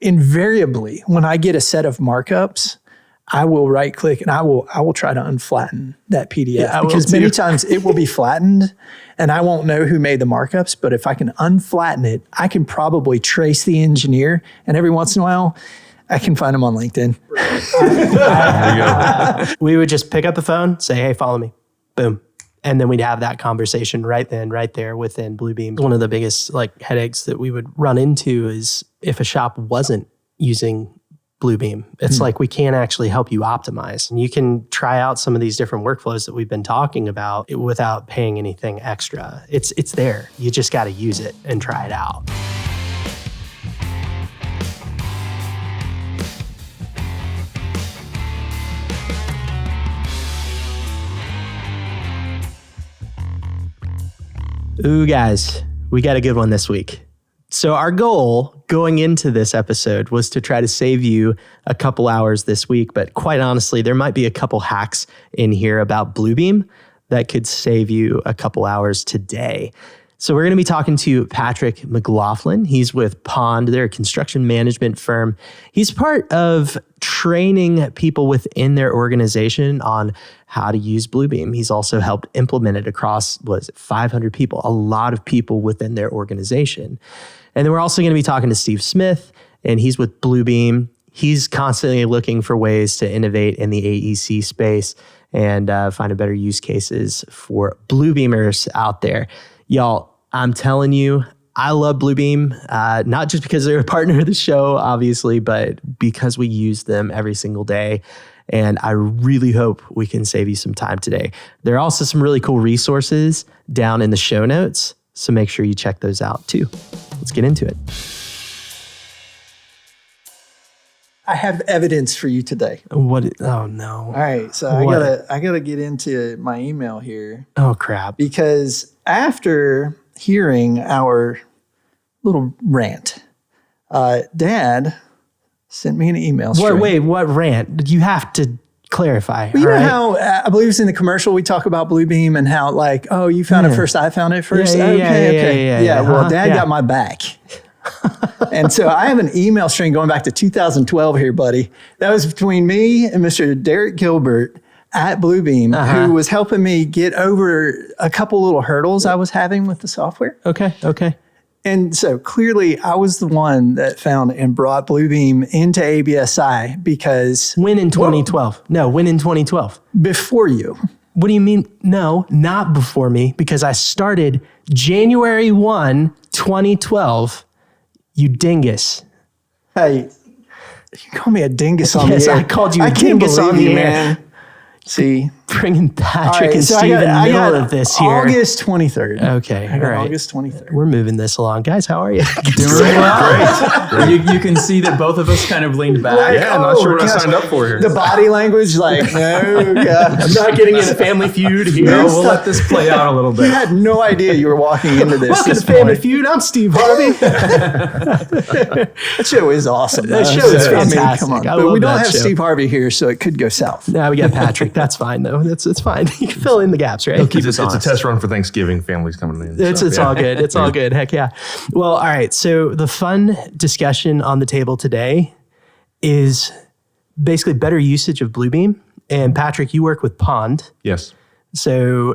invariably, when I get a set of markups, I will right click and I will try to unflatten that PDF because many times it will be flattened and I won't know who made the markups. But if I can unflatten it, I can probably trace the engineer, and every once in a while, I can find them on LinkedIn. We would just pick up the phone, say, hey, follow me. Boom. And then we'd have that conversation right then, right there within Bluebeam. One of the biggest headaches that we would run into is if a shop wasn't using Bluebeam. It's like we can't actually help you optimize. And you can try out some of these different workflows that we've been talking about without paying anything extra. It's there. You just got to use it and try it out. Ooh, guys, we got a good one this week. So our goal going into this episode was to try to save you a couple hours this week, but quite honestly, there might be a couple hacks in here about Bluebeam that could save you a couple hours today. So we're going to be talking to Patrick McLaughlin. He's with Pond. They're a construction management firm. He's part of training people within their organization on how to use Bluebeam. He's also helped implement it across, 500 people, a lot of people within their organization. And then we're also going to be talking to Steve Smith, and he's with Bluebeam. He's constantly looking for ways to innovate in the AEC space and find better use cases for Bluebeamers out there. Y'all, I'm telling you, I love Bluebeam, not just because they're a partner of the show, obviously, but because we use them every single day. And I really hope we can save you some time today. There are also some really cool resources down in the show notes, so make sure you check those out too. Let's get into it. I have evidence for you today. What? Oh no! All right, so I gotta get into my email here. Oh crap! Because after hearing our little rant, Dad sent me an email. Wait, what rant? You have to clarify. Well, you know how I believe it's in the commercial we talk about Bluebeam and how you found it first, I found it first. Yeah. Well, Dad got my back. And so I have an email string going back to 2012 here, buddy. That was between me and Mr. Derek Gilbert at Bluebeam, who was helping me get over a couple little hurdles I was having with the software. Okay. And so clearly I was the one that found and brought Bluebeam into ABSI because... When in 2012? No, when in 2012? Before you. What do you mean? No, not before me, because I started January 1, 2012. You dingus. Hey, you call me a dingus on the air. Yes, I called you a dingus on the air. Man. See, bringing Patrick and Steve in the middle of this here. August 23rd. Okay, all right. August 23rd. We're moving this along. Guys, how are you? Doing well. Great. You can see that both of us kind of leaned back. Yeah, I'm not sure what I signed up for here. The body language, no, God. I'm not getting into Family Feud here. No, we'll let this play out a little bit. You had no idea you were walking into this. Welcome to Family Feud. I'm Steve Harvey. That show is awesome. That show is fantastic. Come on. But we don't have Steve Harvey here, so it could go south. No, we got Patrick. That's fine, though. It's fine. You can fill in the gaps, right? It's a test run for Thanksgiving. Families coming in. It's all good. It's all good. Heck yeah. Well, all right. So the fun discussion on the table today is basically better usage of Bluebeam. And Patrick, you work with Pond. Yes. So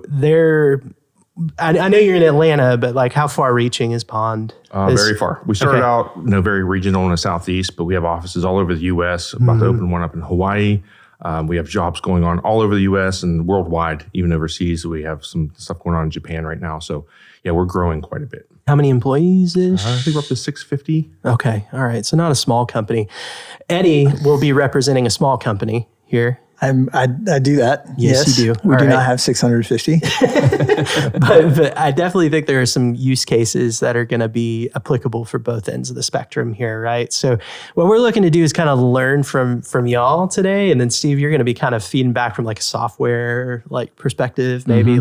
I know you're in Atlanta, but how far reaching is Pond? Very far. We started out very regional in the Southeast, but we have offices all over the U.S. About to open one up in Hawaii. We have jobs going on all over the U.S. and worldwide, even overseas. We have some stuff going on in Japan right now. So, yeah, we're growing quite a bit. How many employees is? I think we're up to 650. Okay. All right. So not a small company. Eddie will be representing a small company here. I do that. Yes, you do. We do not have 650. but I definitely think there are some use cases that are going to be applicable for both ends of the spectrum here, right? So what we're looking to do is kind of learn from y'all today. And then Steve, you're going to be kind of feeding back from a software perspective, maybe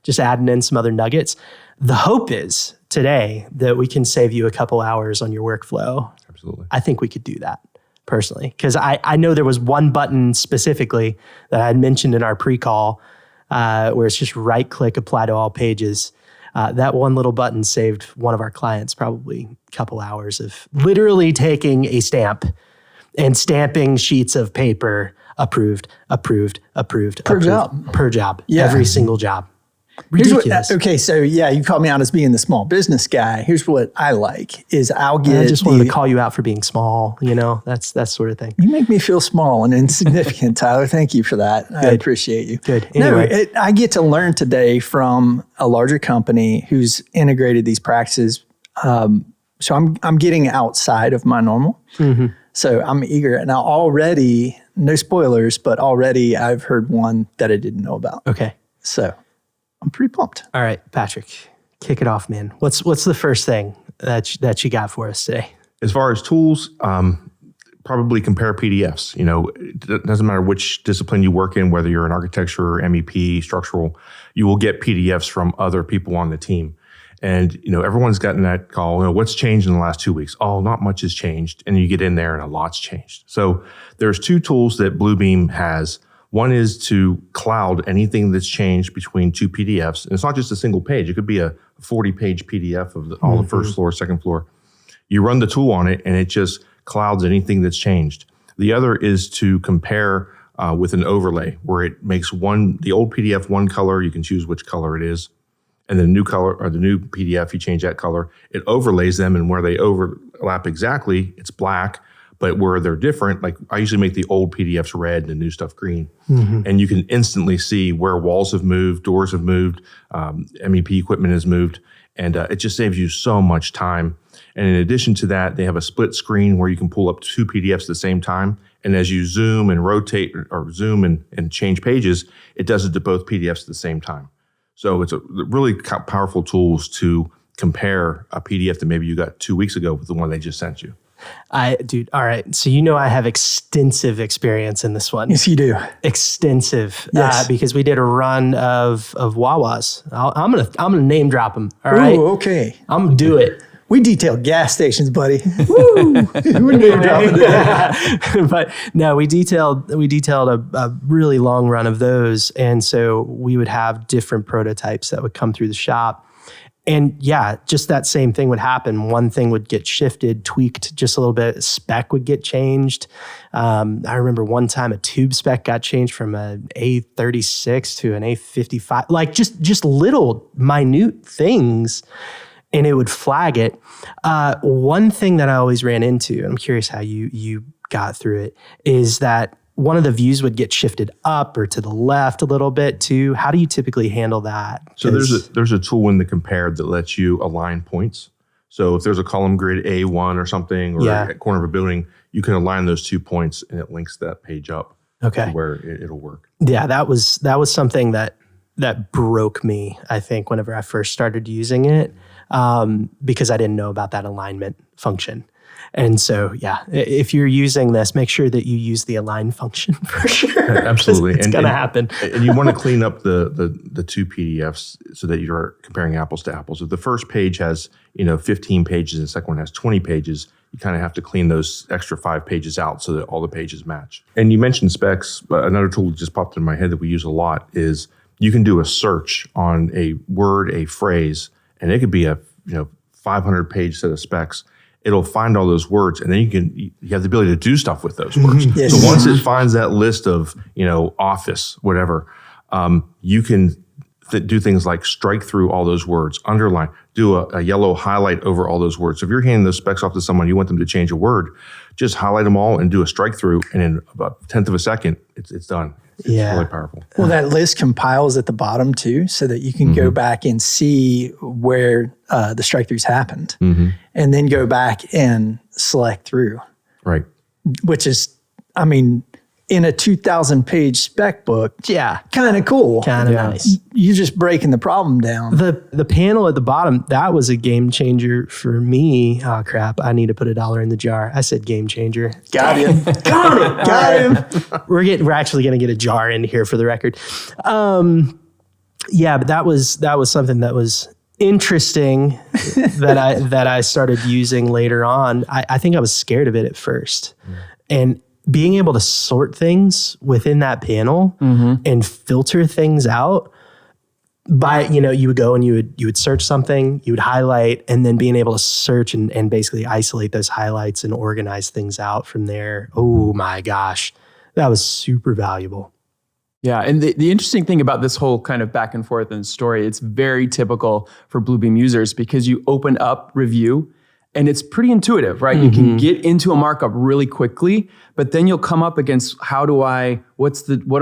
just adding in some other nuggets. The hope is today that we can save you a couple hours on your workflow. Absolutely. I think we could do that. Personally, because I know there was one button specifically that I had mentioned in our pre-call where it's just right-click, apply to all pages. that one little button saved one of our clients probably a couple hours of literally taking a stamp and stamping sheets of paper, approved. Per job. Yeah. Every single job. Ridiculous. Okay, so you called me out as being the small business guy. Here's what I like is I'll get. I just wanted to call you out for being small. That's that sort of thing. You make me feel small and insignificant, Tyler. Thank you for that. I appreciate you. Good. Anyway. No, I get to learn today from a larger company who's integrated these practices. So I'm getting outside of my normal. Mm-hmm. So I'm eager. And now already, no spoilers, but already I've heard one that I didn't know about. Okay. So I'm pretty pumped. All right, Patrick, kick it off, man. What's the first thing that you got for us today? As far as tools, probably compare PDFs. It doesn't matter which discipline you work in, whether you're in architecture, MEP, structural, you will get PDFs from other people on the team. And, everyone's gotten that call, what's changed in the last 2 weeks? Oh, not much has changed. And you get in there and a lot's changed. So there's two tools that Bluebeam has. One is to cloud anything that's changed between two PDFs. And it's not just a single page. It could be a 40-page PDF of all the first floor, second floor. You run the tool on it, and it just clouds anything that's changed. The other is to compare with an overlay, where it makes the old PDF one color. You can choose which color it is. And then the new color, or the new PDF, you change that color. It overlays them, and where they overlap exactly, it's black. But where they're different, like I usually make the old PDFs red and the new stuff green. Mm-hmm. And you can instantly see where walls have moved, doors have moved, MEP equipment has moved. And it just saves you so much time. And in addition to that, they have a split screen where you can pull up two PDFs at the same time. And as you zoom and rotate or zoom and change pages, it does it to both PDFs at the same time. So it's a really powerful tools to compare a PDF that maybe you got 2 weeks ago with the one they just sent you. Dude, all right. So I have extensive experience in this one. Yes, you do. Extensive. Yes. Because we did a run of Wawas. I'm gonna name drop them. All right. Ooh, okay. I'm gonna do it. We detailed gas stations, buddy. Woo! We're name dropping today. But no, we detailed a really long run of those, and so we would have different prototypes that would come through the shop. And just that same thing would happen. One thing would get shifted, tweaked just a little bit. A spec would get changed. I remember one time a tube spec got changed from an A36 to an A55. Like just little minute things, and it would flag it. One thing that I always ran into, and I'm curious how you got through it, is that one of the views would get shifted up or to the left a little bit too. How do you typically handle that? So there's a tool in the compare that lets you align points. So if there's a column grid A1 or something, or at corner of a building, you can align those 2 points, and it links that page up to where it'll work. Yeah, that was something that broke me, I think, whenever I first started using it, because I didn't know about that alignment function. And so, if you're using this, make sure that you use the align function for sure. Absolutely. It's going to happen. And you want to clean up the two PDFs so that you're comparing apples to apples. If the first page has, 15 pages and the second one has 20 pages, you kind of have to clean those extra 5 pages out so that all the pages match. And you mentioned specs, but another tool that just popped in my head that we use a lot is you can do a search on a word, a phrase, and it could be a 500-page set of specs. It'll find all those words, and then you have the ability to do stuff with those words. Yes. So once it finds that list of, office, whatever, you can do things like strike through all those words, underline, do a yellow highlight over all those words. So if you're handing those specs off to someone, you want them to change a word, just highlight them all and do a strike through, and in about a tenth of a second, it's done. It's really powerful. Well, that list compiles at the bottom too, so that you can go back and see where the strike throughs happened, and then go back and select through. Right. Which is, in a 2,000-page spec book, kind of cool. Kind of nice. You're just breaking the problem down. The panel at the bottom, that was a game changer for me. Oh, crap. I need to put $1 in the jar. I said game changer. Got him. Got him. We're actually going to get a jar in here for the record. But that was something that was interesting that I started using later on. I think I was scared of it at first. And being able to sort things within that panel and filter things out, you would go and you would search something, you would highlight, and then being able to search and basically isolate those highlights and organize things out from there. Oh my gosh, that was super valuable. Yeah, and the interesting thing about this whole kind of back and forth and story, it's very typical for Bluebeam users because you open up review and it's pretty intuitive, right? You can get into a markup really quickly, but then you'll come up against what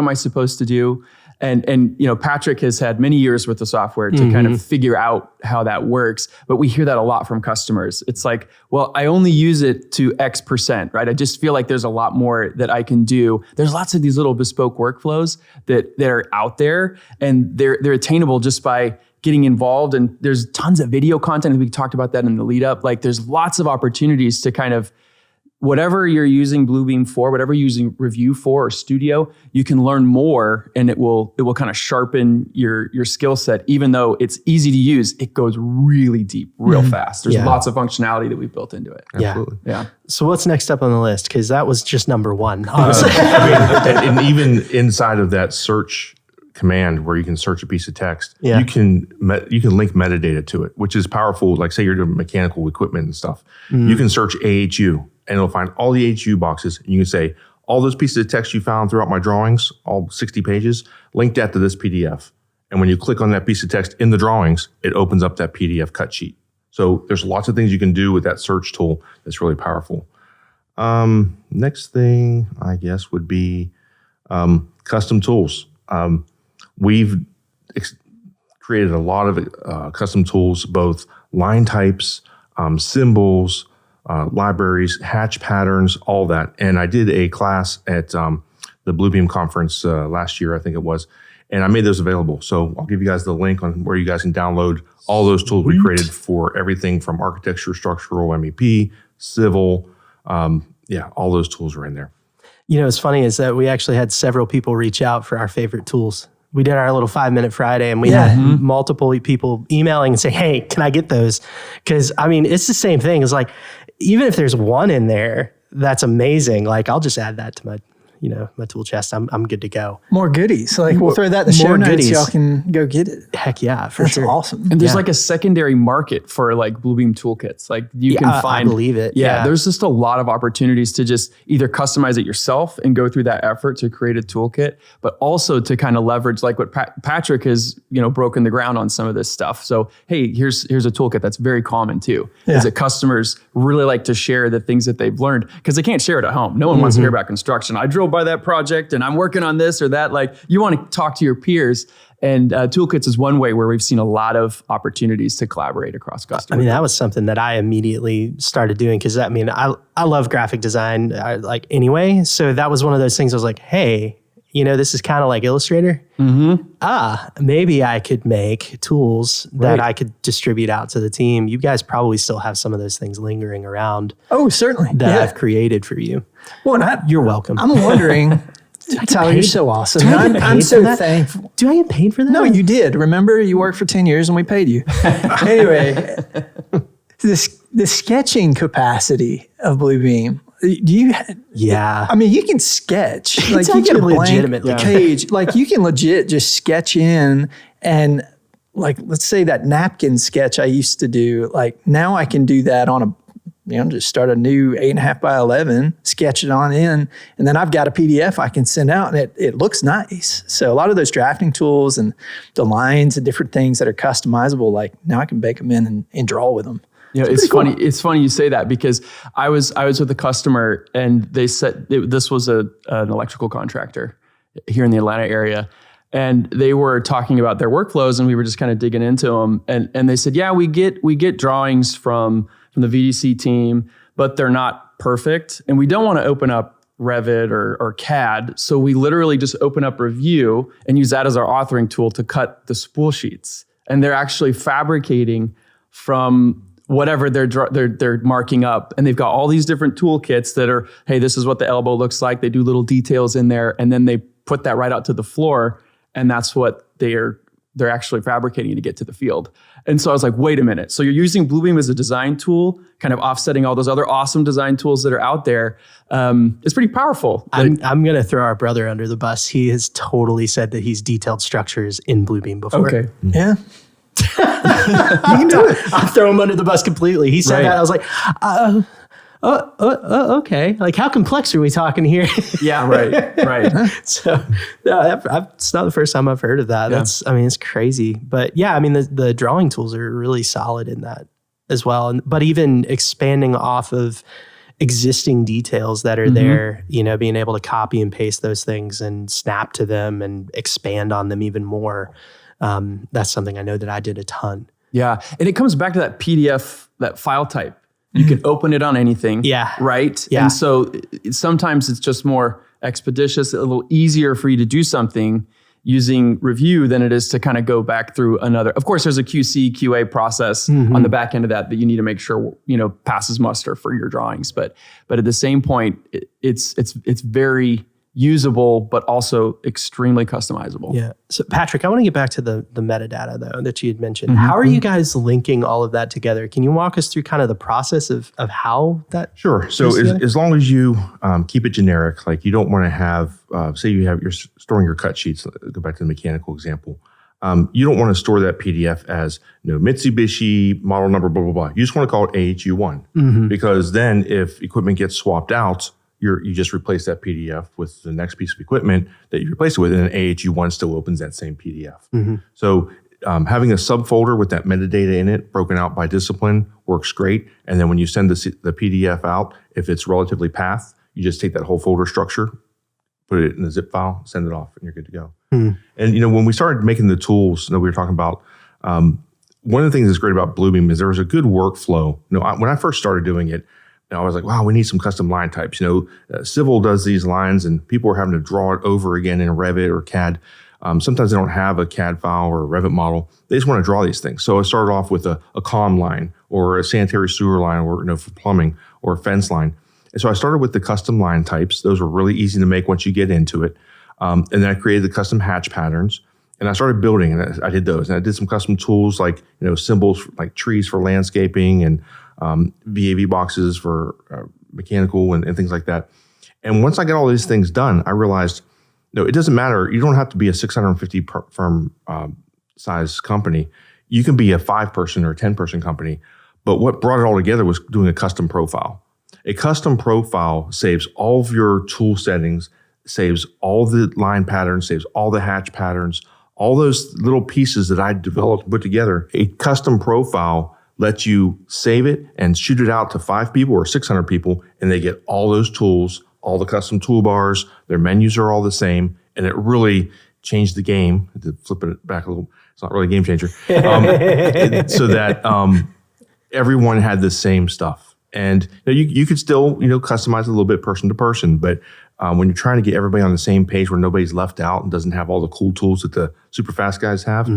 am I supposed to do? And Patrick has had many years with the software to kind of figure out how that works. But we hear that a lot from customers. It's like, well, I only use it to X%, right? I just feel like there's a lot more that I can do. There's lots of these little bespoke workflows that are out there, and they're attainable just by getting involved. And there's tons of video content. We talked about that in the lead up. Like there's lots of opportunities to kind of, whatever you're using Bluebeam for, whatever you're using Review for or Studio, you can learn more, and it will kind of sharpen your skill set. Even though it's easy to use, it goes really deep, real fast. There's lots of functionality that we've built into it. Absolutely. Yeah. So what's next up on the list? Because that was just number one, honestly. And even inside of that search command where you can search a piece of text, you can link metadata to it, which is powerful. Like say you're doing mechanical equipment and stuff, you can search AHU and it'll find all the AHU boxes, and you can say all those pieces of text you found throughout my drawings, all 60 pages, link that to this PDF. And when you click on that piece of text in the drawings, it opens up that PDF cut sheet. So there's lots of things you can do with that search tool that's really powerful. Next thing I guess would be custom tools. We've created a lot of custom tools, both line types, symbols, libraries, hatch patterns, all that. And I did a class at the Bluebeam conference last year, I think it was, and I made those available. So I'll give you guys the link on where you guys can download all those tools we created for everything from architecture, structural, MEP, civil. All those tools are in there. You know, what's funny is that we actually had several people reach out for our favorite tools. We did our little 5-minute Friday, and we had multiple people emailing and saying, hey, can I get those? Because, I mean, it's the same thing. It's like, even if there's one in there, that's amazing. Like, I'll just add that to my tool chest. I'm good to go. More goodies. Like we'll throw that in the show notes. Y'all can go get it. Heck yeah, for That's sure. awesome. And there's like a secondary market for like Bluebeam toolkits. Like you can find. I believe it. Yeah, there's just a lot of opportunities to just either customize it yourself and go through that effort to create a toolkit, but also to kind of leverage like what Patrick has, broken the ground on some of this stuff. So, hey, here's a toolkit that's very common too. Is that customers really like to share the things that they've learned because they can't share it at home. No one wants to hear about construction. I drove by that project and I'm working on this or that. Like you want to talk to your peers, and toolkits is one way where we've seen a lot of opportunities to collaborate across customers. I mean, that was something that I immediately started doing because I love graphic design anyway. So that was one of those things I was like, hey, this is kind of like Illustrator. Maybe I could make tools that I could distribute out to the team. You guys probably still have some of those things lingering around. Oh, certainly. That I've created for you. Well, you're welcome. I'm wondering, Tyler, you're so awesome. I'm so thankful. Do I get paid for that? No, you did. Remember, you worked for 10 years and we paid you. Anyway, the sketching capacity of Bluebeam. I mean, you can sketch. Like you can legitimately page. Like you can legit just sketch in, and like let's say that napkin sketch I used to do. Like now I can do that on just start a new 8.5 by 11, sketch it on in, and then I've got a PDF I can send out, and it looks nice. So a lot of those drafting tools and the lines and different things that are customizable, like now I can bake them in and draw with them. It's funny. Cool. It's funny you say that because I was with a customer and they said this was an electrical contractor here in the Atlanta area, and they were talking about their workflows, and we were just kind of digging into them, and they said, yeah, we get drawings from the VDC team, but they're not perfect, and we don't want to open up Revit or CAD, so we literally just open up Review and use that as our authoring tool to cut the spool sheets, and they're actually fabricating from whatever they're marking up. And they've got all these different toolkits that are, hey, this is what the elbow looks like. They do little details in there, and then they put that right out to the floor, and that's what they are they're actually fabricating to get to the field. And so I was like, wait a minute. So you're using Bluebeam as a design tool, kind of offsetting all those other awesome design tools that are out there. It's pretty powerful. I'm going to throw our brother under the bus. He has totally said that he's detailed structures in Bluebeam before. Okay. Yeah. You can do it. I'll throw him under the bus completely. He said Right. that. I was like, okay. Like, how complex are we talking here? Yeah, right. So it's not the first time I've heard of that. Yeah. It's crazy. But yeah, I mean, the drawing tools are really solid in that as well. But even expanding off of existing details that are there, being able to copy and paste those things and snap to them and expand on them even more. That's something I know that I did a ton. Yeah. And it comes back to that PDF, that file type. You can open it on anything. Yeah. Right? Yeah. And so sometimes it's just more expeditious, a little easier for you to do something using review than it is to kind of go back through another. Of course, there's a QC, QA process on the back end of that you need to make sure, passes muster for your drawings. But at the same point, it's very usable, but also extremely customizable. Yeah. So Patrick, I want to get back to the metadata though that you had mentioned. How are you guys linking all of that together? Can you walk us through kind of the process of how that? Sure. So as long as you keep it generic, like you don't want to have, say you're storing your cut sheets. Go back to the mechanical example. You don't want to store that PDF as Mitsubishi model number, blah, blah, blah. You just want to call it AHU1 because then if equipment gets swapped out, you just replace that PDF with the next piece of equipment that you replace it with, and then AHU1 still opens that same PDF. So having a subfolder with that metadata in it, broken out by discipline, works great. And then when you send the PDF out, if it's relatively path, you just take that whole folder structure, put it in a zip file, send it off, and you're good to go. And when we started making the tools that we were talking about, one of the things that's great about Bluebeam is there was a good workflow. When I first started doing it, I was like, wow, we need some custom line types. Civil does these lines and people are having to draw it over again in Revit or CAD. Sometimes they don't have a CAD file or a Revit model. They just want to draw these things. So I started off with a comm line or a sanitary sewer line or for plumbing or a fence line. And so I started with the custom line types. Those were really easy to make once you get into it. And then I created the custom hatch patterns. And I started building, and I did those. And I did some custom tools like symbols like trees for landscaping and VAV boxes for mechanical and things like that. And once I got all these things done, I realized, it doesn't matter. You don't have to be a 650 firm size company. You can be a 5-person or a 10-person company. But what brought it all together was doing a custom profile. A custom profile saves all of your tool settings, saves all the line patterns, saves all the hatch patterns, all those little pieces that I developed and put together. A custom profile lets you save it and shoot it out to 5 people or 600 people, and they get all those tools, all the custom toolbars, their menus are all the same, and it really changed the game. To flip it back a little, it's not really a game changer, so that everyone had the same stuff. And you could still customize it a little bit person to person, but when you're trying to get everybody on the same page where nobody's left out and doesn't have all the cool tools that the super fast guys have,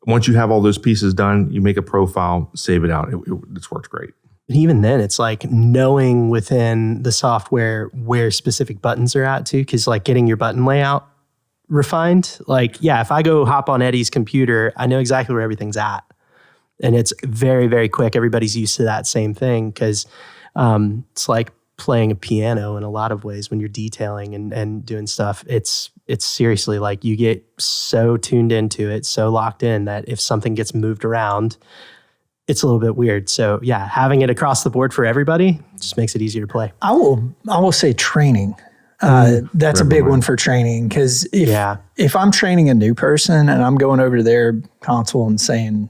once you have all those pieces done, you make a profile, save it out. It's worked great. And even then, it's like knowing within the software where specific buttons are at too, because like getting your button layout refined. Like, if I go hop on Eddie's computer, I know exactly where everything's at. And it's very, very quick. Everybody's used to that same thing because it's like playing a piano in a lot of ways when you're detailing and doing stuff. It's seriously like you get so tuned into it, so locked in that if something gets moved around, it's a little bit weird. So having it across the board for everybody just makes it easier to play. I will say training. That's a big one for training because if I'm training a new person and I'm going over to their console and saying,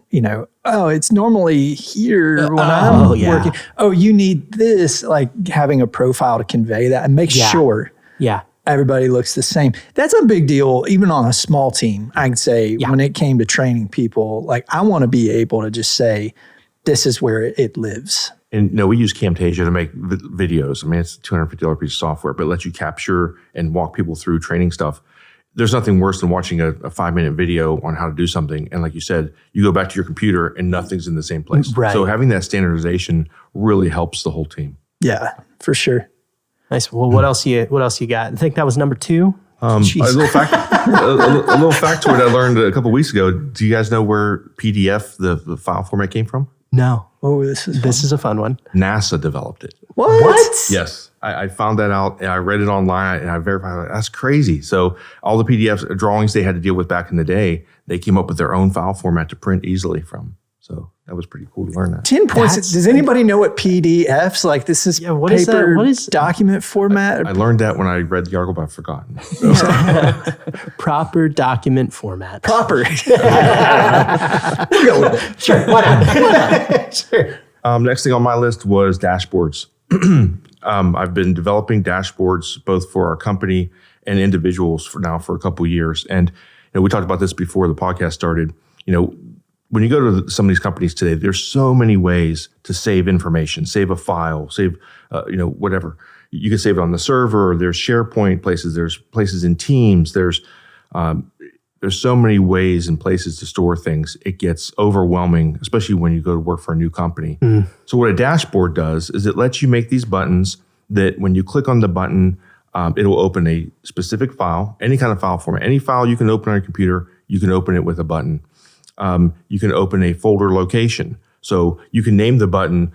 it's normally here when I'm working. Oh, you need this, like having a profile to convey that and make sure everybody looks the same. That's a big deal, even on a small team. I can say when it came to training people, like I want to be able to just say, this is where it lives. And we use Camtasia to make videos. I mean, it's a $250 piece of software, but it lets you capture and walk people through training stuff. There's nothing worse than watching a 5-minute video on how to do something. And like you said, you go back to your computer and nothing's in the same place. Right. So having that standardization really helps the whole team. Yeah, for sure. Nice. Well, what else you got? I think that was number 2. A little factoid I learned a couple weeks ago. Do you guys know where PDF, the file format, came from? No. Oh, this is a fun one. NASA developed it. What? Yes. I found that out and I read it online and I verified it. That's crazy. So all the PDFs, drawings they had to deal with back in the day, they came up with their own file format to print easily from. So that was pretty cool to learn that. 10 points. Does anybody know what PDFs, like this is what is paper that? What is document format? I learned that when I read the article, but I've forgotten. Proper document format. Proper. We'll go with it. Sure. Why not? Sure. Next thing on my list was dashboards. I've been developing dashboards both for our company and individuals for a couple of years. And we talked about this before the podcast started. When you go to some of these companies today, there's so many ways to save information, save a file, save, whatever. You can save it on the server. There's SharePoint places. There's places in Teams. There's so many ways and places to store things. It gets overwhelming, especially when you go to work for a new company. So what a dashboard does is it lets you make these buttons that when you click on the button, it'll open a specific file, any kind of file format. Any file you can open on your computer, you can open it with a button. You can open a folder location. So you can name the button,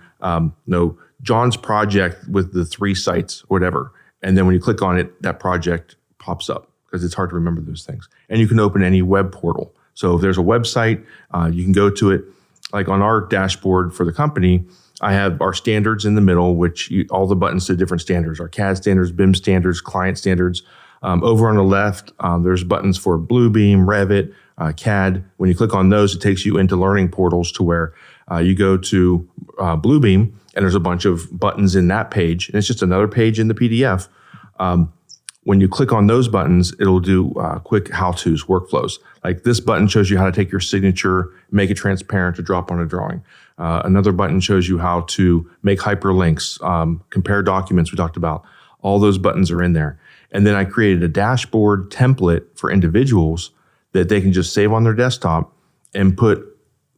John's project with the 3 sites, or whatever. And then when you click on it, that project pops up because it's hard to remember those things. And you can open any web portal. So if there's a website, you can go to it. Like on our dashboard for the company, I have our standards in the middle, which all the buttons to different standards, our CAD standards, BIM standards, client standards. Over on the left, there's buttons for Bluebeam, Revit, CAD. When you click on those, it takes you into learning portals to where you go to Bluebeam, and there's a bunch of buttons in that page, and it's just another page in the PDF. When you click on those buttons, it'll do quick how-tos, workflows. Like this button shows you how to take your signature, make it transparent to drop on a drawing. Another button shows you how to make hyperlinks, compare documents we talked about. All those buttons are in there. And then I created a dashboard template for individuals that they can just save on their desktop and put,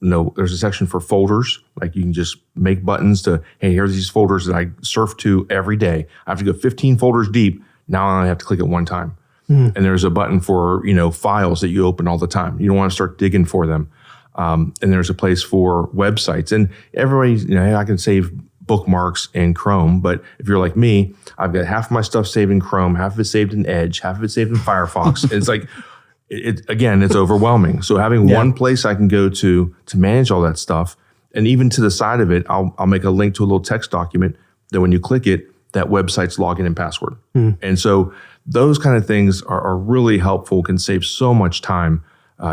there's a section for folders. Like you can just make buttons to, hey, here's these folders that I surf to every day. I have to go 15 folders deep. Now I only have to click it one time. And there's a button for, files that you open all the time. You don't want to start digging for them. And there's a place for websites. And everybody, I can save bookmarks in Chrome, but if you're like me, I've got half of my stuff saved in Chrome, half of it saved in Edge, half of it saved in Firefox. It's like, it's overwhelming. So having one place I can go to manage all that stuff, and even to the side of it, I'll make a link to a little text document that when you click it, that website's login and password. And so those kind of things are really helpful, can save so much time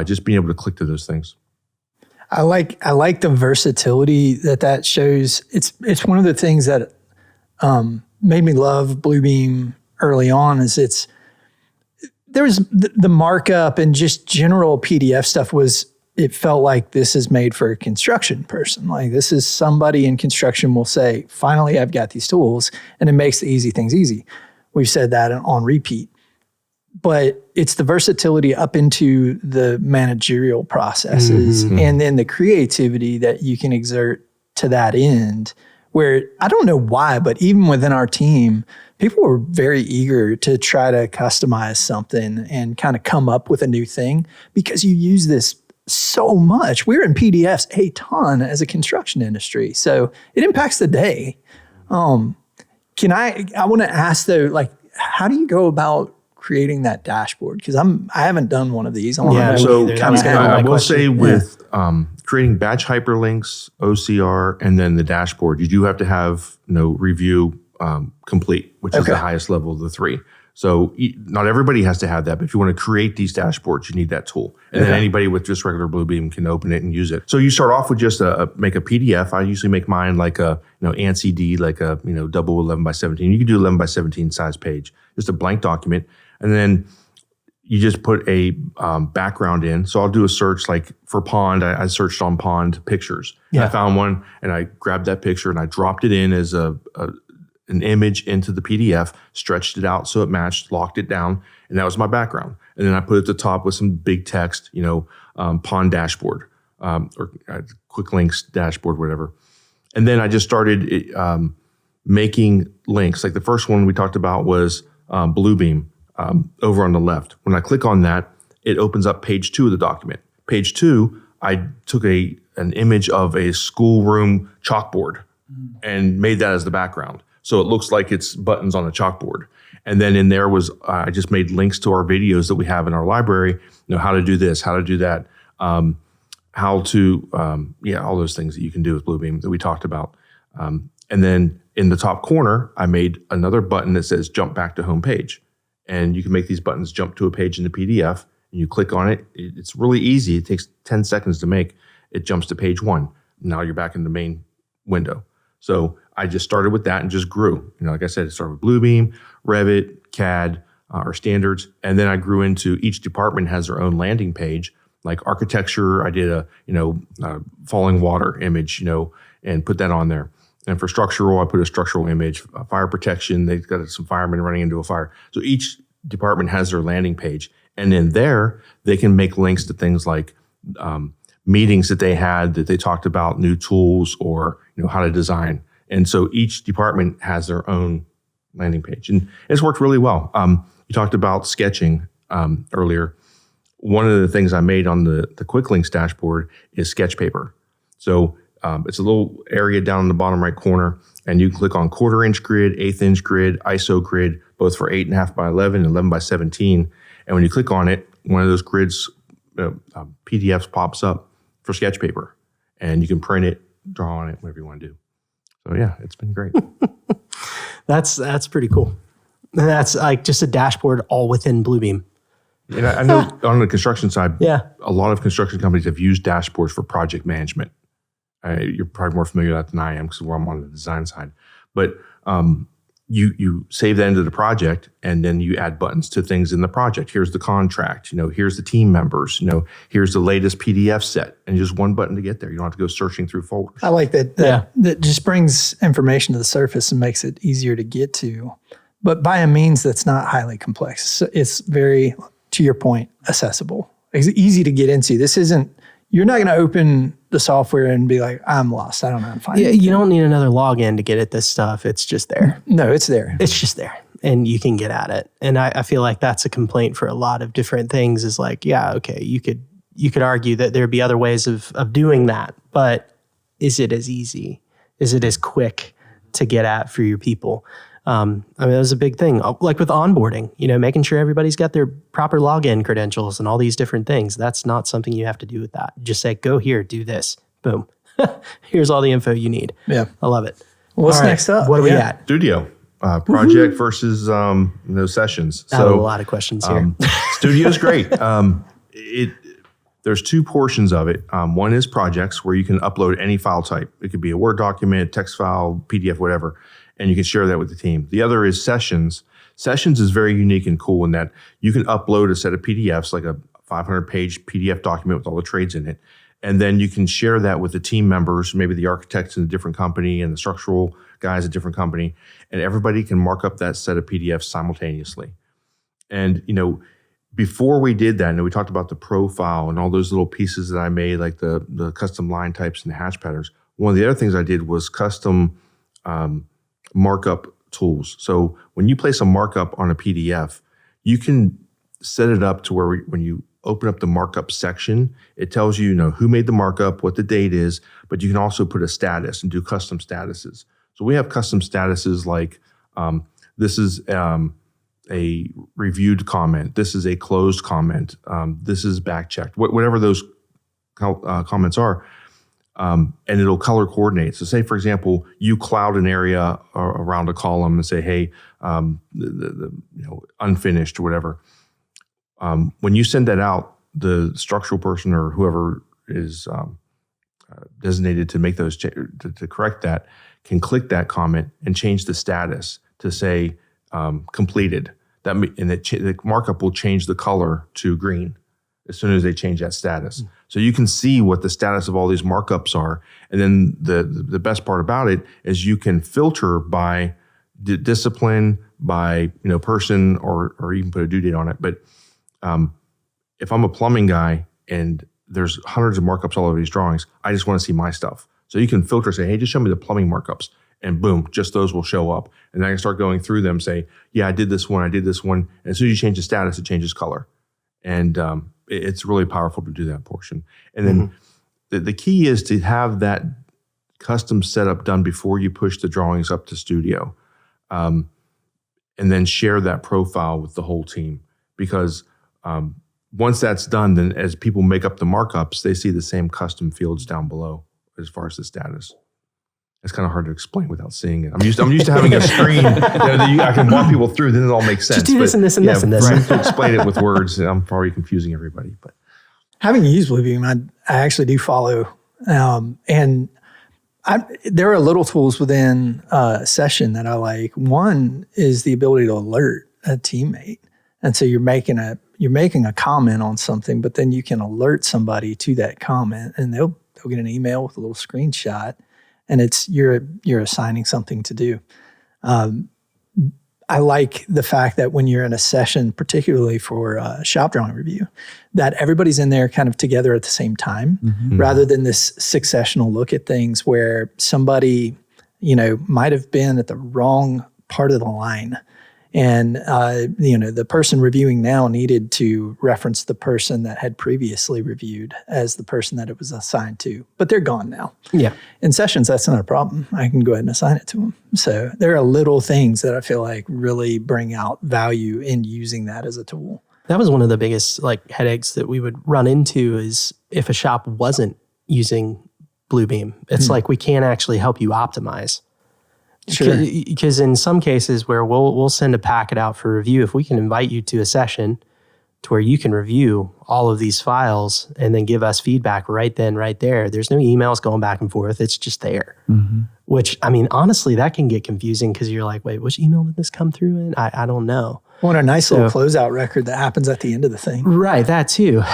just being able to click to those things. I like the versatility that shows. It's one of the things that made me love Bluebeam early on. Is there was the markup and just general PDF stuff was. It felt like this is made for a construction person. Like this is somebody in construction will say, "Finally, I've got these tools," and it makes the easy things easy. We've said that on repeat. But it's the versatility up into the managerial processes and then the creativity that you can exert to that end, where I don't know why, but even within our team, people were very eager to try to customize something and kind of come up with a new thing because you use this so much. We're in PDFs a ton as a construction industry. So it impacts the day. I want to ask though, like, how do you go about creating that dashboard? Because I haven't done one of these. I will say with creating batch hyperlinks, OCR, and then the dashboard, you do have to have review complete, which is the highest level of the 3. So not everybody has to have that, but if you want to create these dashboards, you need that tool. And then anybody with just regular Bluebeam can open it and use it. So you start off with just make a PDF. I usually make mine like a ANSI D, like a double 11 by 17. You can do 11 by 17 size page, just a blank document. And then you just put a background in. So I'll do a search like for pond. I searched on pond pictures. I found one and I grabbed that picture and I dropped it in as an image into the PDF, stretched it out so it matched, locked it down, and that was my background. And then I put it at the top with some big text, pond dashboard, or quick links dashboard, whatever. And then I just started making links. Like the first one we talked about was Bluebeam. over on the left. When I click on that, it opens up page 2 of the document. Page 2, I took an image of a schoolroom chalkboard and made that as the background. So it looks like it's buttons on a chalkboard. And then in there was, I just made links to our videos that we have in our library, how to do this, how to do that, how to, all those things that you can do with Bluebeam that we talked about. And then in the top corner, I made another button that says jump back to home page. And you can make these buttons jump to a page in the PDF, and you click on it. It's really easy. It takes 10 seconds to make. It jumps to page 1. Now you're back in the main window. So I just started with that and just grew. Like I said, it started with Bluebeam, Revit, CAD, our standards. And then I grew into each department has their own landing page. Like architecture, I did a falling water image, and put that on there. And for structural, I put a structural image. Fire protection, they've got some firemen running into a fire. So each department has their landing page. And in there, they can make links to things like meetings that they had that they talked about, new tools, or how to design. And so each department has their own landing page. And it's worked really well. You talked about sketching earlier. One of the things I made on the Quick Links dashboard is sketch paper. So it's a little area down in the bottom right corner, and you click on 1/4-inch grid, 1/8-inch grid, ISO grid, both for 8.5 by 11 and 11 by 17. And when you click on it, one of those grids, PDFs pops up for sketch paper, and you can print it, draw on it, whatever you want to do. So yeah, it's been great. That's pretty cool. That's like just a dashboard all within Bluebeam. And I know on the construction side, a lot of construction companies have used dashboards for project management. You're probably more familiar with that than I am because I'm on the design side. But you save that into the project, and then you add buttons to things in the project. Here's the contract. Here's the team members. Here's the latest PDF set, and just one button to get there. You don't have to go searching through folders. I like that. That just brings information to the surface and makes it easier to get to, but by a means that's not highly complex. So it's very, to your point, accessible. It's easy to get into. This isn't. You're not going to open the software and be like, I'm lost. I don't know how to find it. You don't need another login to get at this stuff. It's just there. No, it's there. It's just there. And you can get at it. And I feel like that's a complaint for a lot of different things is like, okay, you could argue that there'd be other ways of doing that. But is it as easy? Is it as quick to get at for your people? That was a big thing. Like with onboarding, making sure everybody's got their proper login credentials and all these different things. That's not something you have to do with that. Just say, go here, do this. Boom. Here's all the info you need. Yeah. I love it. What's next up? What do we got? Studio. Project versus sessions. I have a lot of questions here. Studio's great. There's 2 portions of it. One is projects where you can upload any file type. It could be a Word document, text file, PDF, whatever. And you can share that with the team. The other is sessions. Sessions is very unique and cool in that you can upload a set of PDFs, like a 500-page PDF document with all the trades in it. And then you can share that with the team members, maybe the architects in a different company and the structural guys in a different company. And everybody can mark up that set of PDFs simultaneously. And, before we did that, and we talked about the profile and all those little pieces that I made, like the custom line types and the hatch patterns. One of the other things I did was custom markup tools. So when you place a markup on a PDF, you can set it up to where when you open up the markup section, it tells you, who made the markup, what the date is, but you can also put a status and do custom statuses. So we have custom statuses like this is a reviewed comment, this is a closed comment, this is back checked, whatever those comments are. And it'll color coordinate. So say, for example, you cloud an area around a column and say, hey, unfinished or whatever. When you send that out, the structural person or whoever is designated to make those, to correct that, can click that comment and change the status to say completed. The markup will change the color to green as soon as they change that status. So you can see what the status of all these markups are. And then the best part about it is you can filter by discipline, by person, or even put a due date on it. But if I'm a plumbing guy and there's hundreds of markups all over these drawings, I just want to see my stuff. So you can filter, say, hey, just show me the plumbing markups. and boom, just those will show up. And then I can start going through them, say, yeah, I did this one. And as soon as you change the status, it changes color. And it's really powerful to do that portion. And then the key is to have that custom setup done before you push the drawings up to studio. And then share that profile with the whole team. Because once that's done, then as people make up the markups, they see the same custom fields down below as far as the status. It's kind of hard to explain without seeing it. I'm used to having a screen that I can walk people through, then it all makes sense. Just do this and this and this and this. Right, to explain it with words, I'm probably confusing everybody. But having used Bluebeam, I actually do follow. And there are little tools within a session that I like. One is the ability to alert a teammate. And so you're making a comment on something, but then you can alert somebody to that comment, and they'll get an email with a little screenshot, and it's you're assigning something to do. I like the fact that when you're in a session, particularly for shop drawing review, that everybody's in there kind of together at the same time, rather than this successional look at things where somebody, might have been at the wrong part of the line. And, the person reviewing now needed to reference the person that had previously reviewed as the person that it was assigned to, but they're gone now. Yeah. In sessions, that's not a problem. I can go ahead and assign it to them. So there are little things that I feel like really bring out value in using that as a tool. That was one of the biggest headaches that we would run into is if a shop wasn't using Bluebeam. It's like we can't actually help you optimize. Sure. Because in some cases where we'll send a packet out for review, if we can invite you to a session to where you can review all of these files and then give us feedback right then, right there. There's no emails going back and forth. It's just there. Which, honestly, that can get confusing because you're like, wait, which email did this come through in? I don't know. Well, and a nice little closeout record that happens at the end of the thing. Right, that too.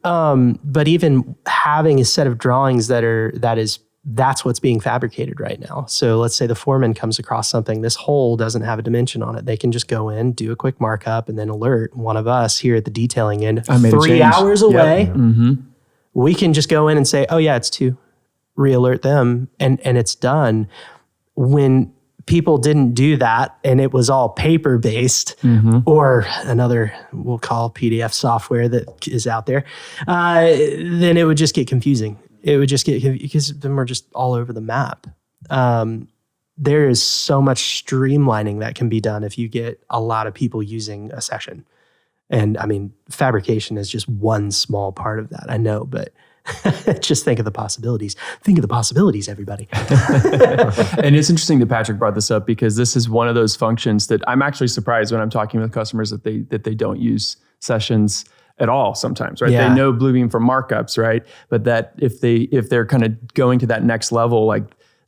But even having a set of drawings that's what's being fabricated right now. So let's say the foreman comes across something, this hole doesn't have a dimension on it. They can just go in, do a quick markup, and then alert one of us here at the detailing end 3 hours away. Yep. We can just go in and say, oh yeah, it's 2. Re-alert them, and it's done. When people didn't do that and it was all paper-based or another, we'll call PDF software that is out there, then it would just get confusing. It would just get, because then we're just all over the map. There is so much streamlining that can be done if you get a lot of people using a session. And fabrication is just one small part of that, I know, but just think of the possibilities. Think of the possibilities, everybody. And it's interesting that Patrick brought this up because this is one of those functions that I'm actually surprised when I'm talking with customers that they don't use sessions at all sometimes, right? Yeah. They know Bluebeam for markups, right? But that if they're kind of going to that next level,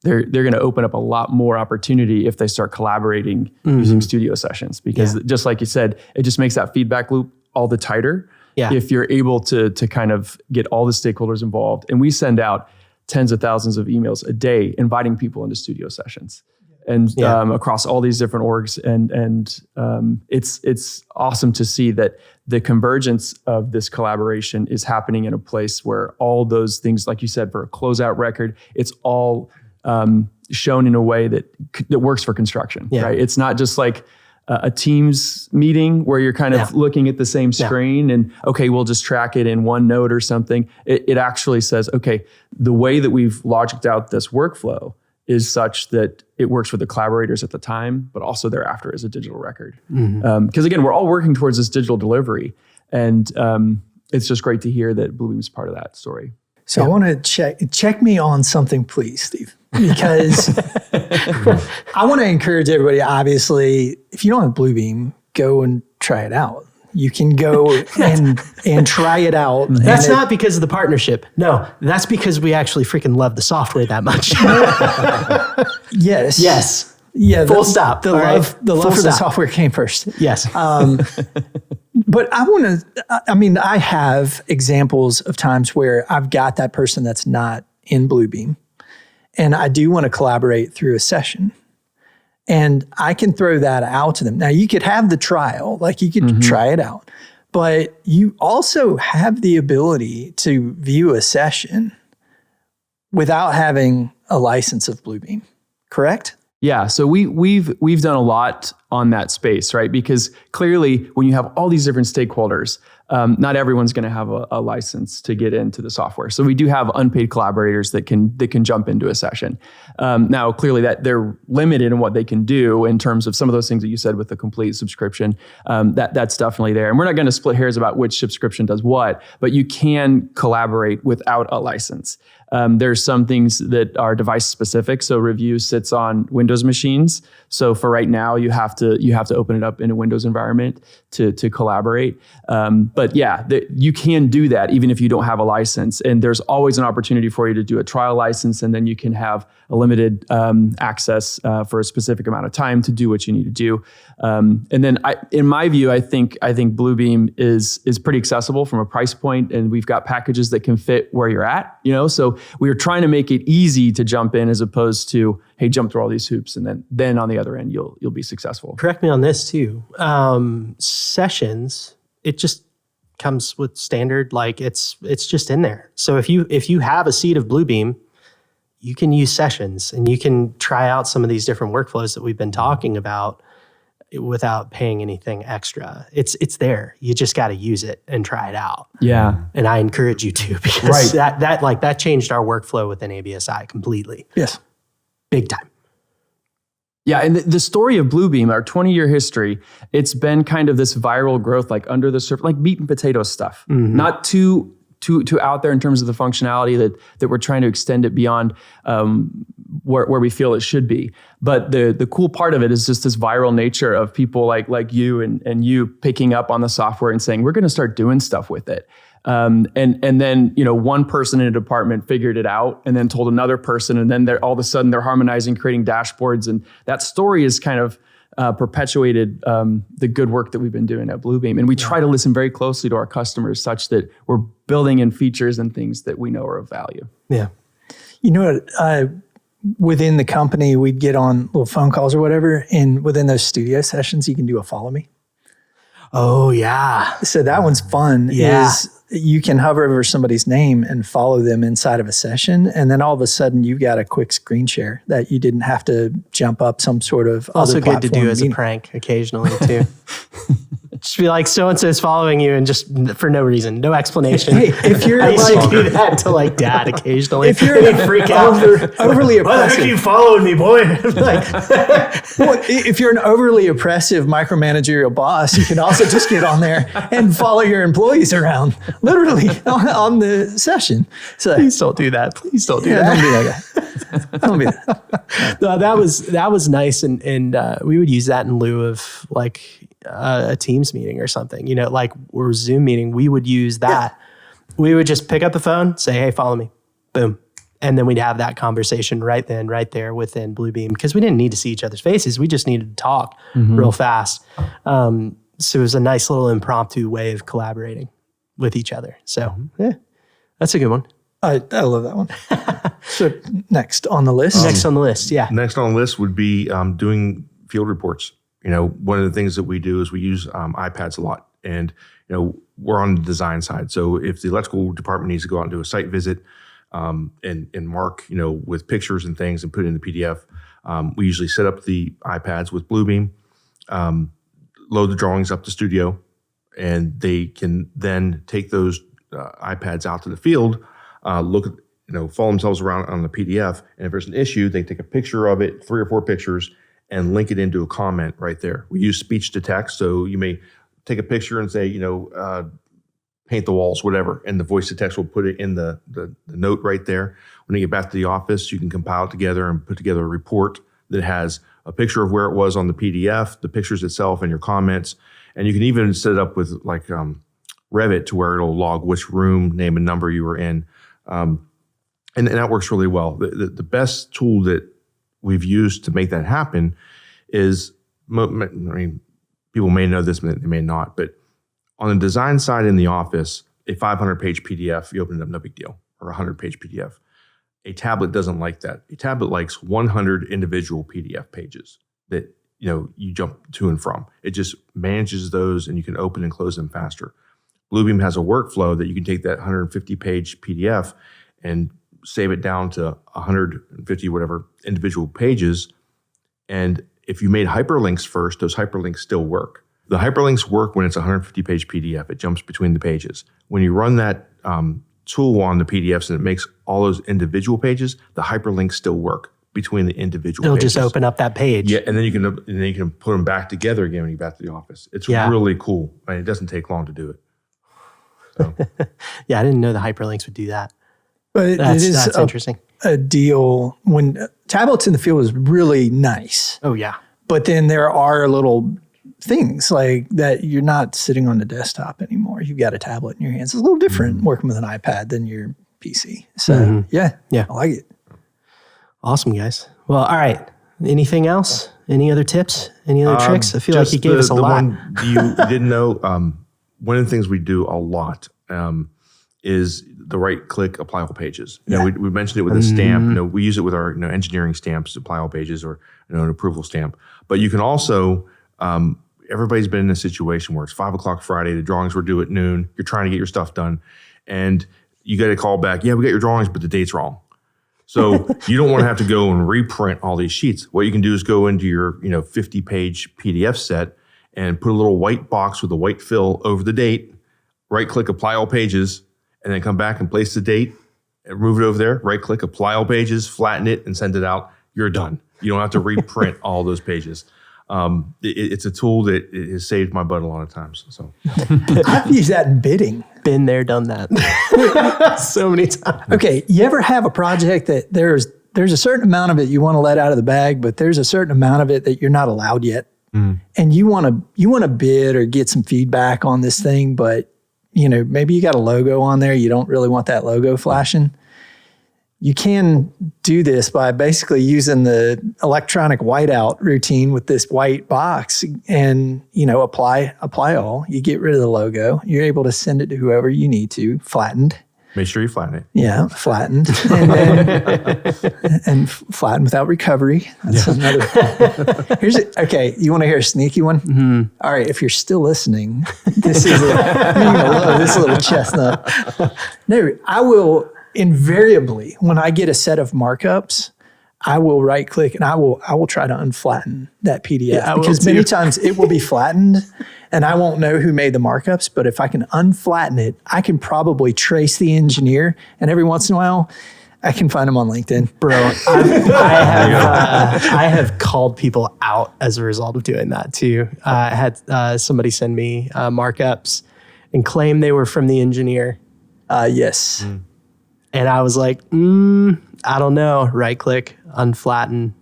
they're going to open up a lot more opportunity if they start collaborating using studio sessions, because just like you said, it just makes that feedback loop all the tighter. Yeah. If you're able to kind of get all the stakeholders involved. And we send out tens of thousands of emails a day inviting people into studio sessions. And across all these different orgs, and it's awesome to see that the convergence of this collaboration is happening in a place where all those things, like you said, for a closeout record, it's all shown in a way that works for construction. Right? It's not just like a Teams meeting where you're kind of looking at the same screen and okay, we'll just track it in OneNote or something. It actually says, okay, the way that we've logicked out this workflow is such that it works for the collaborators at the time, but also thereafter as a digital record. Because again, we're all working towards this digital delivery, and it's just great to hear that Bluebeam is part of that story. So I want to check me on something, please, Steve, because I want to encourage everybody. Obviously, if you don't have Bluebeam, go and try it out. You can go and try it out. That's not because of the partnership. No, that's because we actually freaking love the software that much. Yes. Yeah. Full stop. The love for the software came first. Yes. But I have examples of times where I've got that person that's not in Bluebeam, and I do want to collaborate through a session. And I can throw that out to them. Now, you could have the trial, you could try it out, but you also have the ability to view a session without having a license of Bluebeam. correct? Yeah, so we've done a lot on that space, right? Because clearly, when you have all these different stakeholders, not everyone's going to have a license to get into the software. So we do have unpaid collaborators that can jump into a session. Now, clearly, that they're limited in what they can do in terms of some of those things that you said with the complete subscription. That's definitely there, and we're not going to split hairs about which subscription does what, but you can collaborate without a license. There's some things that are device specific. So Review sits on Windows machines. So for right now, you have to open it up in a Windows environment to collaborate. But yeah, you can do that even if you don't have a license. And there's always an opportunity for you to do a trial license, and then you can have a limited access for a specific amount of time to do what you need to do. And then in my view, I think Bluebeam is pretty accessible from a price point, and we've got packages that can fit where you're at, so we are trying to make it easy to jump in as opposed to, hey, jump through all these hoops and then on the other end you'll be successful. Correct me on this too. Sessions, it just comes with standard, like it's just in there. So if you have a seat of Bluebeam, you can use sessions and you can try out some of these different workflows that we've been talking about without paying anything extra. It's there. You just got to use it and try it out. Yeah. And I encourage you to, because that changed our workflow within ABSI completely. Yes. Big time. Yeah, and the story of Bluebeam, our 20-year history, it's been kind of this viral growth, like under the surface, like meat and potato stuff. Mm-hmm. Not too out there in terms of the functionality that we're trying to extend it beyond where we feel it should be. But the cool part of it is just this viral nature of people like you and you picking up on the software and saying, we're going to start doing stuff with it. And then, one person in a department figured it out and then told another person, and then all of a sudden they're harmonizing, creating dashboards. And that story is kind of perpetuated the good work that we've been doing at Bluebeam. And we try to listen very closely to our customers such that we're building in features and things that we know are of value. Yeah. Within the company, we'd get on little phone calls or whatever. And within those studio sessions, you can do a follow me. Oh, yeah. So that one's fun. Yeah. You can hover over somebody's name and follow them inside of a session. And then all of a sudden you've got a quick screen share that you didn't have to jump up some sort of also other good to do as a prank occasionally too. Just be like, so-and-so is following you and just for no reason, no explanation. Hey, if you're I used to do that to like dad occasionally. If you're freak out. overly Why the heck are you oppressive, following me, boy? well, if you're an overly oppressive micromanagerial boss, you can also just get on there and follow your employees around, literally on the session. So Please don't do that. Please don't do yeah, that. don't be that guy. Don't be that. No, that was nice, and we would use that in lieu of like a Teams meeting or something, like or Zoom meeting. We would use that. Yeah. We would just pick up the phone, say, "Hey, follow me," boom, and then we'd have that conversation right then, right there within Bluebeam, because we didn't need to see each other's faces. We just needed to talk real fast. So it was a nice little impromptu way of collaborating with each other. So yeah, that's a good one. I love that one. So next on the list. Next on the list, yeah. Next on the list would be doing field reports. One of the things that we do is we use iPads a lot, and we're on the design side. So if the electrical department needs to go out and do a site visit and mark, with pictures and things and put it in the PDF, we usually set up the iPads with Bluebeam, load the drawings up to Studio, and they can then take those iPads out to the field, look at, follow themselves around on the PDF, and if there's an issue, they take a picture of it, 3 or 4 pictures, and link it into a comment right there. We use speech to text, so you may take a picture and say, paint the walls, whatever, and the voice to text will put it in the note right there. When you get back to the office, you can compile it together and put together a report that has a picture of where it was on the PDF, the pictures itself, and your comments. And you can even set it up with like Revit to where it'll log which room, name, and number you were in. And that works really well. The best tool that we've used to make that happen is, people may know this, but they may not, but on the design side in the office, a 500-page PDF, you open it up, no big deal, or a 100-page PDF. A tablet doesn't like that. A tablet likes 100 individual PDF pages that you jump to and from. It just manages those, and you can open and close them faster. Bluebeam has a workflow that you can take that 150-page PDF and save it down to 150 whatever individual pages. And if you made hyperlinks first, those hyperlinks still work. The hyperlinks work when it's a 150-page PDF. It jumps between the pages. When you run that tool on the PDFs and it makes all those individual pages, the hyperlinks still work between the individual It'll pages. just open up that page. Yeah, and then you can put them back together again when you get back to the office. It's really cool. I mean, it doesn't take long to do it. So. Yeah, I didn't know the hyperlinks would do that. But That's that's interesting. A deal when tablets in the field is really nice. Oh, yeah. But then there are little things like that you're not sitting on the desktop anymore. You've got a tablet in your hands. It's a little different working with an iPad than your PC. So yeah, I like it. Awesome, guys. Well, all right. Anything else? Any other tips? Any other tricks? I feel like you gave us a lot. One you didn't know, one of the things we do a lot is the right-click apply all pages. You know, we mentioned it with a stamp. You know, we use it with our engineering stamps, apply all pages, or an approval stamp. But you can also, everybody's been in a situation where it's 5 o'clock Friday, the drawings were due at noon, you're trying to get your stuff done, and you get a call back, yeah, we got your drawings, but the date's wrong. So you don't want to have to go and reprint all these sheets. What you can do is go into your 50-page PDF set and put a little white box with a white fill over the date, right-click, apply all pages, and then come back and place the date, and move it over there, right-click, apply all pages, flatten it, and send it out. You're done. You don't have to reprint all those pages. It's a tool that it has saved my butt a lot of times. So I've used that in bidding. Been there, done that. So many times. Okay, you ever have a project that there's a certain amount of it you want to let out of the bag, but there's a certain amount of it that you're not allowed yet, and you want to bid or get some feedback on this thing, but maybe you got a logo on there, you don't really want that logo flashing. You can do this by basically using the electronic whiteout routine with this white box and, apply all. You get rid of the logo. You're able to send it to whoever you need to, flattened. make sure you flatten it. Yeah, flattened. And then flattened without recovery. That's another. Okay, you want to hear a sneaky one? Mm-hmm. All right, if you're still listening, this is you're gonna love this little chestnut. No, I will invariably, when I get a set of markups, I will right click and I will try to unflatten that PDF because many times it will be flattened and I won't know who made the markups. But if I can unflatten it, I can probably trace the engineer, and every once in a while I can find them on LinkedIn. Bro, I have called people out as a result of doing that too. I had somebody send me markups and claim they were from the engineer. Yes. Mm. And I was like, I don't know. Right click, unflatten.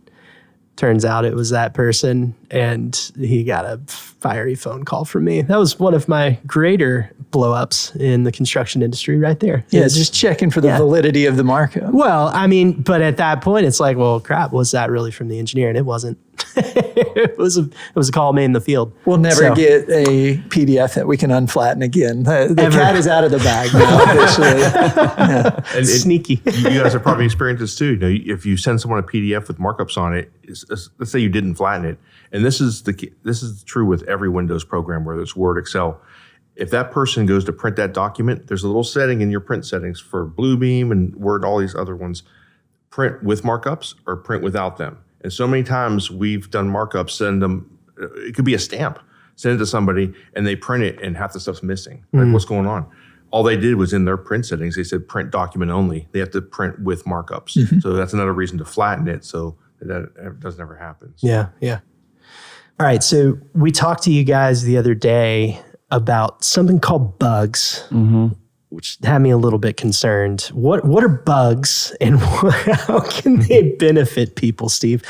Turns out it was that person, and he got a fiery phone call from me. That was one of my greater blow-ups in the construction industry right there. Yeah, just checking for the validity of the markup. Well, I mean, but at that point, it's like, well, crap, was that really from the engineer? And it wasn't. It was a call made in the field. We'll never get a PDF that we can unflatten again. The cat is out of the bag now, officially. Yeah. And sneaky. You guys have probably experienced this too. You know, if you send someone a PDF with markups on it, let's say you didn't flatten it, and this is true with every Windows program, whether it's Word, Excel. If that person goes to print that document, there's a little setting in your print settings for Bluebeam and Word, all these other ones, print with markups or print without them. And so many times we've done markups, send them, it could be a stamp, send it to somebody and they print it and half the stuff's missing. Like, what's going on? All they did was in their print settings, they said print document only. They have to print with markups. Mm-hmm. So that's another reason to flatten it so that doesn't ever happen. So. Yeah. All right. So we talked to you guys the other day about something called bugs, which had me a little bit concerned. What are bugs and how can they benefit people, Steve?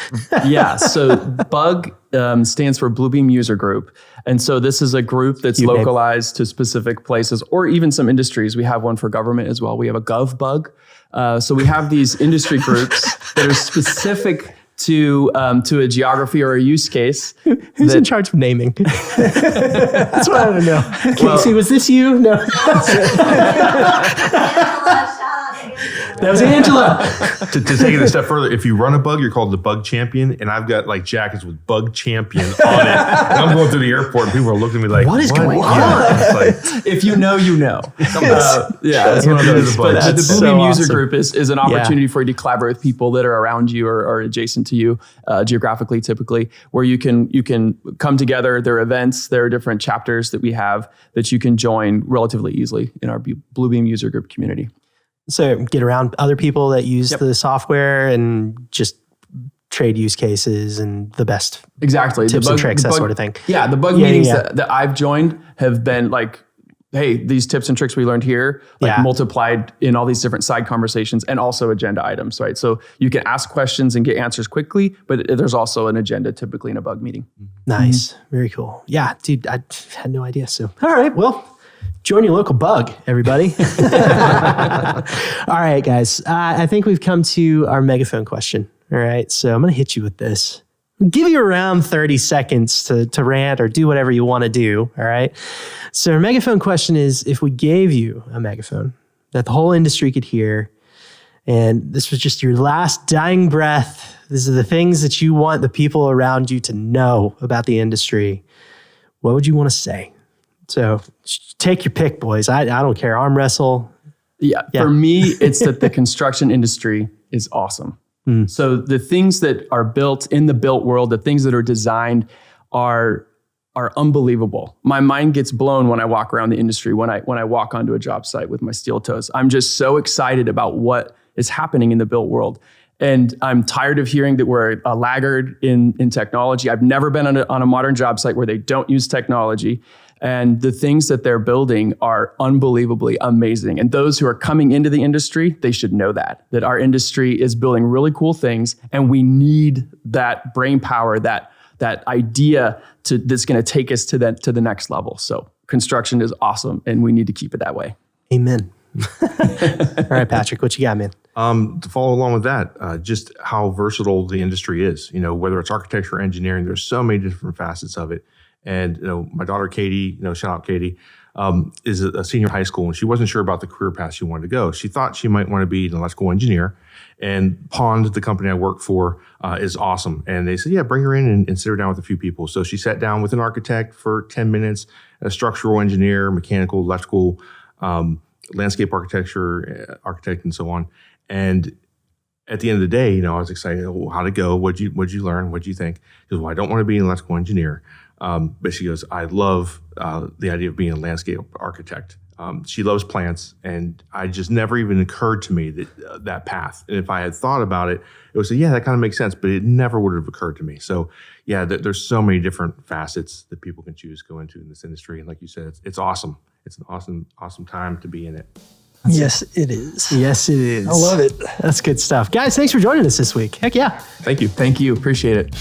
Yeah, so BUG stands for Bluebeam User Group. And so this is a group that's localized to specific places or even some industries. We have one for government as well. We have a Gov Bug. So we have these industry groups that are specific to a geography or a use case. Who's in charge of naming? That's what I want to know. Casey, was this you? No. That was Angela. to take it a step further, if you run a bug, you're called the bug champion. And I've got like jackets with bug champion on it. And I'm going through the airport and people are looking at me like, what is going on? Like, if you know, you know. That's one of those. But the Bluebeam user group is an opportunity for you to collaborate with people that are around you or adjacent to you, geographically, typically, where you can come together. There are events, there are different chapters that we have that you can join relatively easily in our Bluebeam user group community. So get around other people that use the software and just trade use cases and the best tips and tricks, that sort of thing. Yeah, the bug meetings that I've joined have been like, hey, these tips and tricks we learned here, multiplied in all these different side conversations and also agenda items, right? So you can ask questions and get answers quickly, but there's also an agenda typically in a bug meeting. Nice. Very cool. Yeah, dude, I had no idea. So, all right, well, join your local bug, everybody. All right, guys. I think we've come to our megaphone question. All right, so I'm going to hit you with this. I'll give you around 30 seconds to rant or do whatever you want to do. All right. So our megaphone question is, if we gave you a megaphone that the whole industry could hear, and this was just your last dying breath, these are the things that you want the people around you to know about the industry, what would you want to say? So take your pick, boys. I don't care. Arm wrestle. Yeah. For me, it's that the construction industry is awesome. So the things that are built in the built world, the things that are designed are unbelievable. My mind gets blown when I walk around the industry, when I walk onto a job site with my steel toes. I'm just so excited about what is happening in the built world. And I'm tired of hearing that we're a laggard in technology. I've never been on a modern job site where they don't use technology. And the things that they're building are unbelievably amazing. And those who are coming into the industry, they should know that our industry is building really cool things. And we need that brain power, that idea that's going to take us to the next level. So construction is awesome and we need to keep it that way. Amen. All right, Patrick, what you got, man? To follow along with that, just how versatile the industry is, whether it's architecture or engineering, there's so many different facets of it. And, my daughter, Katie, shout out Katie, is a senior in high school, and she wasn't sure about the career path she wanted to go. She thought she might want to be an electrical engineer, and Pond, the company I work for, is awesome. And they said, yeah, bring her in and sit her down with a few people. So she sat down with an architect for 10 minutes, a structural engineer, mechanical, electrical, landscape architect, and so on. And at the end of the day, I was excited. Oh, how'd it go? What'd you learn? What'd you think? She goes, well, I don't want to be an electrical engineer. But she goes, I love the idea of being a landscape architect. She loves plants, and I just never even occurred to me that path. And if I had thought about it, it would say, yeah, that kind of makes sense, but it never would have occurred to me. So yeah, there's so many different facets that people can choose to go into in this industry. And like you said, it's awesome. It's an awesome time to be in it. Yes, it is. Yes, it is. I love it. That's good stuff. Guys, thanks for joining us this week. Heck yeah. Thank you. Thank you. Appreciate it.